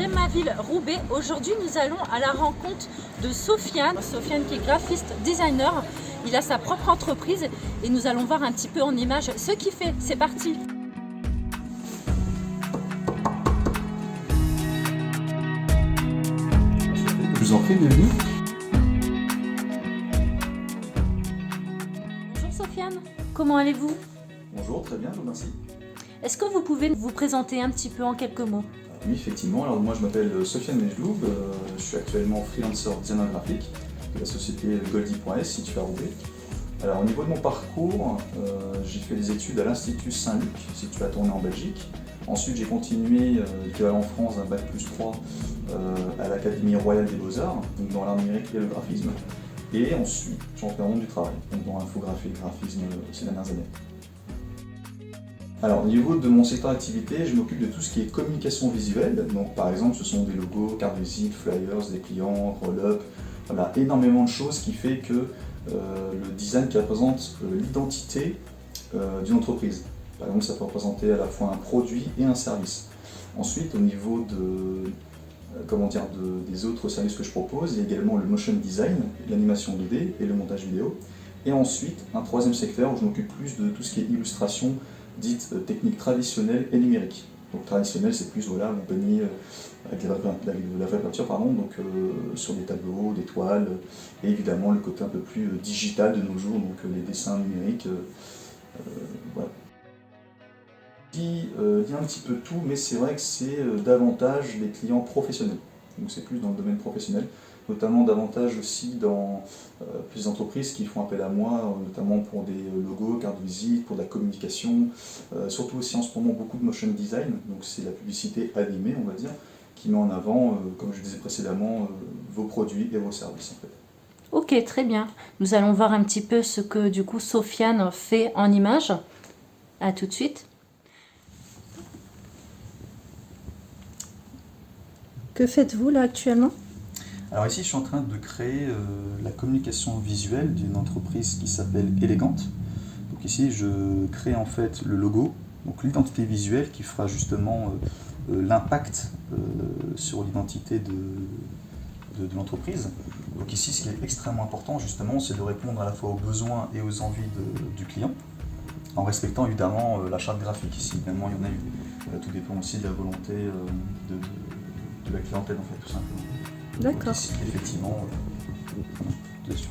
J'aime ma ville, Roubaix. Aujourd'hui, nous allons à la rencontre de Sofiane. Sofiane qui est graphiste, designer. Il a sa propre entreprise et nous allons voir un petit peu en images ce qu'il fait. C'est parti! Je vous en prie, bienvenue. Bonjour Sofiane, comment allez-vous? Bonjour, très bien, je vous remercie. Est-ce que vous pouvez vous présenter un petit peu en quelques mots? Oui, effectivement, alors moi je m'appelle Sofiane Mejloub, je suis actuellement freelancer designer graphique de la société Goldie.s située à Roubaix. Alors au niveau de mon parcours, j'ai fait des études à l'Institut Saint-Luc, situé à Tournai en Belgique. Ensuite j'ai continué l'équivalent en France d'un Bac+3 à l'Académie royale des beaux-arts, donc dans l'art numérique et le graphisme. Et ensuite j'ai entré dans le monde du travail, donc dans l'infographie et le graphisme ces dernières années. Alors, au niveau de mon secteur d'activité, je m'occupe de tout ce qui est communication visuelle. Donc, par exemple, ce sont des logos, cartes de visite, flyers, des clients, roll-up, voilà, énormément de choses qui fait que le design qui représente l'identité d'une entreprise. Par exemple, ça peut représenter à la fois un produit et un service. Ensuite, au niveau de, des autres services que je propose, il y a également le motion design, l'animation 2D et le montage vidéo. Et ensuite, un troisième secteur où je m'occupe plus de tout ce qui est illustration, dite technique traditionnelle et numérique. Donc traditionnelle, c'est plus voilà, on peignit avec la vraie peinture, pardon, donc sur des tableaux, des toiles, et évidemment le côté un peu plus digital de nos jours, donc les dessins numériques. Voilà. Je dis un petit peu tout, mais c'est vrai que c'est davantage les clients professionnels. Donc c'est plus dans le domaine professionnel, notamment davantage aussi dans plusieurs entreprises qui font appel à moi, notamment pour des logos, cartes de visite, pour de la communication, surtout aussi en ce moment beaucoup de motion design, donc c'est la publicité animée on va dire, qui met en avant, comme je disais précédemment, vos produits et vos services en fait. Ok, très bien. Nous allons voir un petit peu ce que du coup Sofiane fait en images. À tout de suite. Que faites-vous là actuellement? Alors ici je suis en train de créer la communication visuelle d'une entreprise qui s'appelle Elegante. Donc ici je crée en fait le logo, donc l'identité visuelle qui fera justement l'impact sur l'identité de l'entreprise. Donc ici ce qui est extrêmement important justement c'est de répondre à la fois aux besoins et aux envies du client, en respectant évidemment la charte graphique. Ici évidemment il y en a une. Tout dépend aussi de la volonté de la clientèle en fait tout simplement. D'accord. Ici effectivement dessus.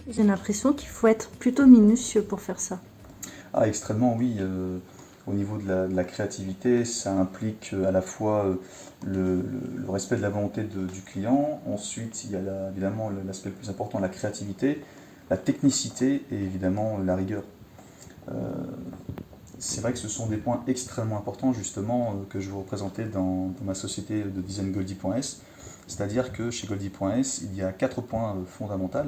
J'ai l'impression qu'il faut être plutôt minutieux pour faire ça. Ah, extrêmement, oui. Au niveau de la créativité, ça implique à la fois le respect de la volonté du client. Ensuite, il y a évidemment l'aspect le plus important, la créativité, la technicité et évidemment la rigueur. C'est vrai que ce sont des points extrêmement importants justement que je vais vous représenter dans ma société de design Goldie.s. C'est-à-dire que chez Goldie.s, il y a 4 points fondamentaux.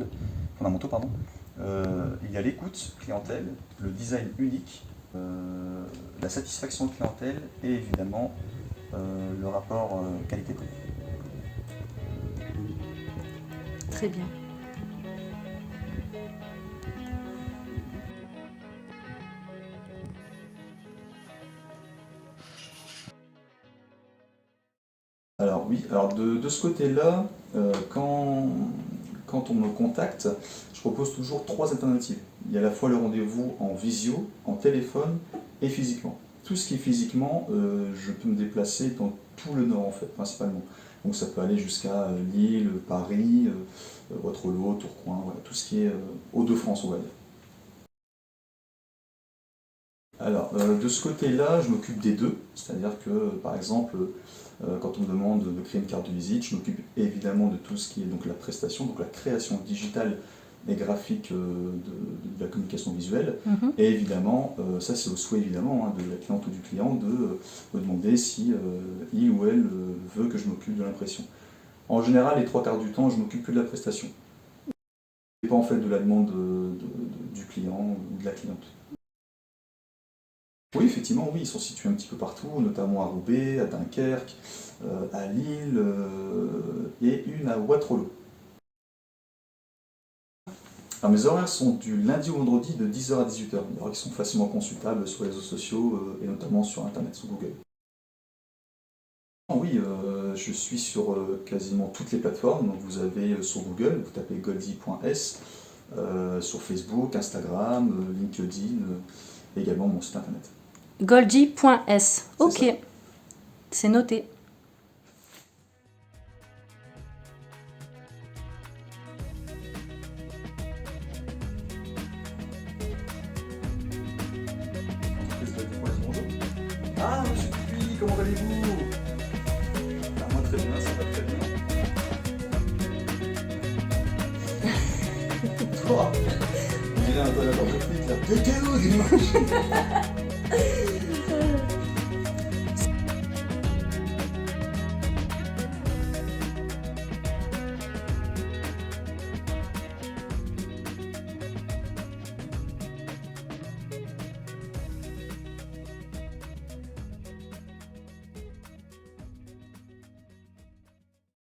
Il y a l'écoute clientèle, le design unique, la satisfaction clientèle et évidemment le rapport qualité-prix. Très bien. Alors oui, alors de ce côté-là, quand on me contacte, je propose toujours 3 alternatives. Il y a à la fois le rendez-vous en visio, en téléphone et physiquement. Tout ce qui est physiquement, je peux me déplacer dans tout le Nord en fait, principalement. Donc ça peut aller jusqu'à Lille, Paris, Waterloo, Tourcoing, voilà, tout ce qui est Hauts-de-France on va dire. Alors, de ce côté-là, je m'occupe des deux, c'est-à-dire que, par exemple, quand on me demande de créer une carte de visite, je m'occupe évidemment de tout ce qui est donc la prestation, donc la création digitale et graphique de la communication visuelle, et évidemment, ça c'est au souhait évidemment de la cliente ou du client de me demander si il ou elle veut que je m'occupe de l'impression. En général, les 3 quarts du temps, je m'occupe que de la prestation. dépend en fait de la demande du client ou de la cliente. Oui, effectivement, oui, ils sont situés un petit peu partout, notamment à Roubaix, à Dunkerque, à Lille et une à Waterloo. Alors, mes horaires sont du lundi au vendredi de 10h à 18h. Des horaires qui sont facilement consultables sur les réseaux sociaux et notamment sur Internet, sur Google. Oui, je suis sur quasiment toutes les plateformes. Donc, vous avez sur Google, vous tapez goldie.s, sur Facebook, Instagram, LinkedIn, et également mon site internet. Goldie.s. Ok, ça. c'est noté. Bonjour. Ah, monsieur Dupuis, comment allez-vous? Ah, moi très bien, ça va très bien. Toi, on dirait un peu la barre de flic là. T'es où dimanche?